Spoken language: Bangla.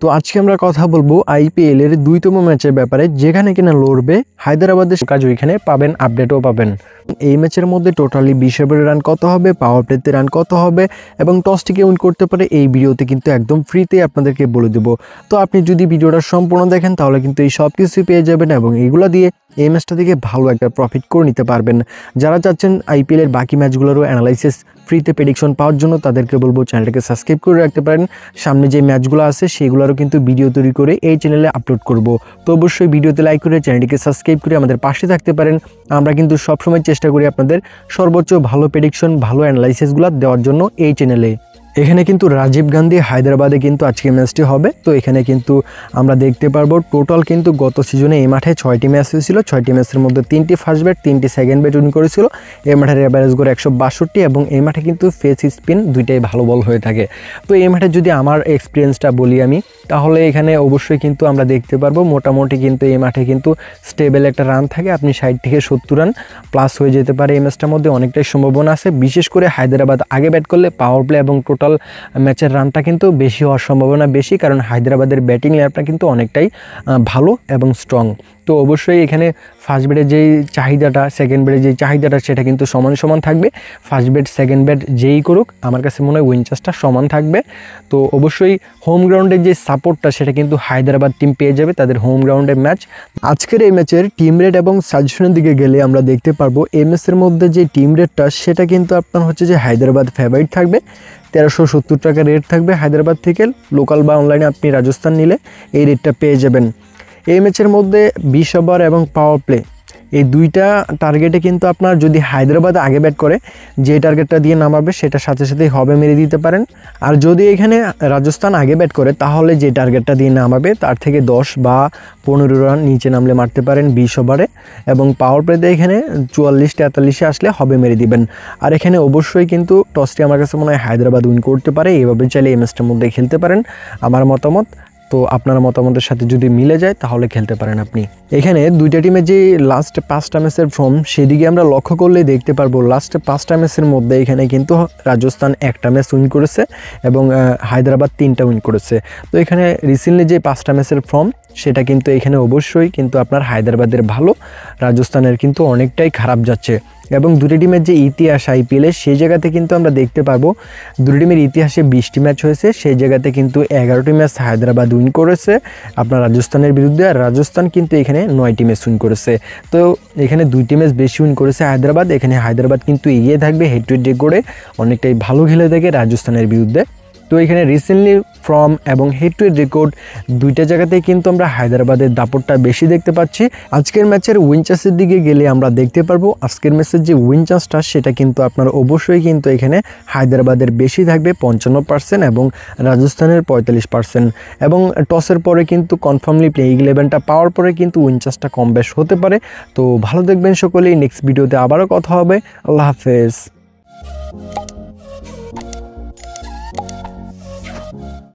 তো আজকে আমরা কথা বলবো আইপিএল এর ২তম ম্যাচের ব্যাপারে, যেখানে কিনা লড়বে হায়দ্রাবাদের কাজ, ওইখানে পাবেন আপডেটও পাবেন। এই ম্যাচের মধ্যে টোটালি ২০ ওভারে রান কত হবে, পাওয়ার প্লেতে রান কত হবে এবং টসটিকে উইন করতে পারে, এই ভিডিওতে কিন্তু একদম ফ্রিতে আপনাদেরকে বলে দেবো। তো আপনি যদি ভিডিওটা সম্পূর্ণ দেখেন তাহলে কিন্তু এই সব কিছুই পেয়ে যাবেন এবং এইগুলো দিয়ে এই ম্যাচটা থেকে ভালো একটা প্রফিট করে নিতে পারবেন। যারা চাচ্ছেন আইপিএল এর বাকি ম্যাচগুলোরও অ্যানালাইসিস ফ্রিতে প্রেডিকশন পাওয়ার জন্য, তাদেরকে বলবো চ্যানেলটাকে সাবস্ক্রাইব করে রাখতে পারেন। সামনে যে ম্যাচগুলো আছে সেগুলোরও কিন্তু ভিডিও তৈরি করে এই চ্যানেলে আপলোড করব। তো অবশ্যই ভিডিওতে লাইক করে চ্যানেলটিকে সাবস্ক্রাইব করে আমাদের পাশে থাকতে পারেন। আমরা কিন্তু সবসময় চেষ্টা করি আপনাদের সর্বোচ্চ ভালো প্রেডিকশন, ভালো অ্যানালাইসিসগুলো দেওয়ার জন্য এই চ্যানেলে। এখানে কিন্তু রাজীব গান্ধী হায়দ্রাবাদে কিন্তু আজকে ম্যাচটি হবে। তো এখানে কিন্তু আমরা দেখতে পারবো টোটাল কিন্তু গত সিজনে এই মাঠে 6টি ম্যাচ হয়েছিল। 6টি ম্যাচের মধ্যে 3টি ফার্স্ট ব্যাট, 3টি সেকেন্ড ব্যাট উইন করেছিল। এই মাঠের অ্যাভারেজ গড় 162 এবং এই মাঠে কিন্তু ফেস স্পিন দুইটাই ভালো বল হয়ে থাকে। তো এই মাঠে যদি আমার এক্সপিরিয়েন্সটা বলি আমি, তাহলে এখানে অবশ্যই কিন্তু আমরা দেখতে পারবো মোটামুটি কিন্তু এই মাঠে কিন্তু স্টেবল একটা রান থাকে। আপনি 60 থেকে 70 রান প্লাস হয়ে যেতে পারে এই ম্যাচটার মধ্যে, অনেকটাই সম্ভাবনা আছে। বিশেষ করে হায়দ্রাবাদ আগে ব্যাট করলে পাওয়ার প্লে এবং টোটাল ম্যাচের রানটা কিন্তু বেশি হওয়ার সম্ভাবনা বেশি, কারণ হায়দ্রাবাদের ব্যাটিং লাইনআপটা কিন্তু অনেকটাই ভালো এবং স্ট্রং। তো অবশ্যই এখানে ফার্স্ট ব্যাটের যেই চাহিদাটা, সেকেন্ড ব্যাটের যেই চাহিদাটা, সেটা কিন্তু সমান সমান থাকবে। ফার্স্ট ব্যাট সেকেন্ড ব্যাট যেই করুক, আমার কাছে মনে হয় উইন চান্সটা সমান থাকবে। তো অবশ্যই হোম গ্রাউন্ডের যে সাপোর্টটা সেটা কিন্তু হায়দ্রাবাদ টিম পেয়ে যাবে, তাদের হোম গ্রাউন্ডের ম্যাচ। আজকের এই ম্যাচের টিম রেট এবং সাজেশনের দিকে গেলে আমরা দেখতে পারবো এই ম্যাচের মধ্যে যে টিম রেটটা সেটা কিন্তু আপনার হচ্ছে যে হায়দ্রাবাদ ফেভারিট থাকবে। 1370 টাকা রেট থাকবে হায়দ্রাবাদ থেকে। লোকাল বা অনলাইনে আপনি রাজস্থান নিলে এই রেটটা পেয়ে যাবেন। এই ম্যাচের মধ্যে 20 ওভার এবং পাওয়ার প্লে, এই দুইটা টার্গেটে কিন্তু আপনার যদি হায়দ্রাবাদ আগে ব্যাট করে যে টার্গেটটা দিয়ে নামাবে সেটার সাথে সাথেই হবে মেরে দিতে পারেন। আর যদি এখানে রাজস্থান আগে ব্যাট করে তাহলে যে টার্গেটটা দিয়ে নামাবে তার থেকে 10 বা 15 রান নিচে নামলে মারতে পারেন 20 ওভারে। এবং পাওয়ার প্লেতে এখানে 44-43 আসলে হবে মেরে দিবেন। আর এখানে অবশ্যই কিন্তু টসটি আমার কাছে মনে হয় হায়দ্রাবাদ উইন করতে পারে। এইভাবে চাইলে এই ম্যাচটার মধ্যে খেলতে পারেন, আমার মতামত। তো আপনার মতামতের সাথে যদি মিলে যায় তাহলে খেলতে পারেন আপনি। এখানে দুইটা টিমের যে লাস্ট 5টা ম্যাচের ফর্ম সেদিকে আমরা লক্ষ্য করলে দেখতে পারবো লাস্ট 5টা ম্যাচের মধ্যে এখানে কিন্তু রাজস্থান 1টা ম্যাচ উইন করেছে এবং হায়দ্রাবাদ 3টা উইন করেছে। তো এখানে রিসেন্টলি যে 5টা ম্যাচের ফর্ম সেটা কিন্তু এখানে অবশ্যই কিন্তু আপনার হায়দ্রাবাদের ভালো, রাজস্থানের কিন্তু অনেকটাই খারাপ যাচ্ছে। এবং দুটি টিমের যে ইতিহাস আইপিএলের সেই জায়গাতে কিন্তু আমরা দেখতে পারবো দুটি টিমের ইতিহাসে 20টি ম্যাচ হয়েছে, সেই জায়গাতে কিন্তু 11টি ম্যাচ হায়দ্রাবাদ উইন করেছে আপনার রাজস্থানের বিরুদ্ধে, আর রাজস্থান কিন্তু এখানে 9টি ম্যাচ উইন করেছে। তো এখানে 2টি ম্যাচ বেশি উইন করেছে হায়দ্রাবাদ। এখানে হায়দ্রাবাদ কিন্তু এগিয়ে থাকবে হেড টু হেড রেকর্ডে, অনেকটাই ভালো খেলে থাকে রাজস্থানের বিরুদ্ধে। তো এখানে রিসেন্টলি ফর্ম এবং হেড টু হেড রেকর্ড দুইটা জায়গাতেই কিন্তু আমরা হায়দ্রাবাদের দাপটটা বেশি দেখতে পাচ্ছি। আজকের ম্যাচের উইন চান্সের দিকে গেলে আমরা দেখতে পারবো আজকের ম্যাচের যে উইন চান্সটা সেটা কিন্তু আপনার অবশ্যই কিন্তু এখানে হায়দ্রাবাদের বেশি থাকবে 55% এবং রাজস্থানের 45%। এবং টসের পরে কিন্তু কনফার্মলি প্লেইং 11টা পাওয়ার পরে কিন্তু উইন চান্সটা কম বেশ হতে পারে। তো ভালো দেখবেন সকলেই, নেক্সট ভিডিওতে আবারও কথা হবে। আল্লাহ হাফেজ।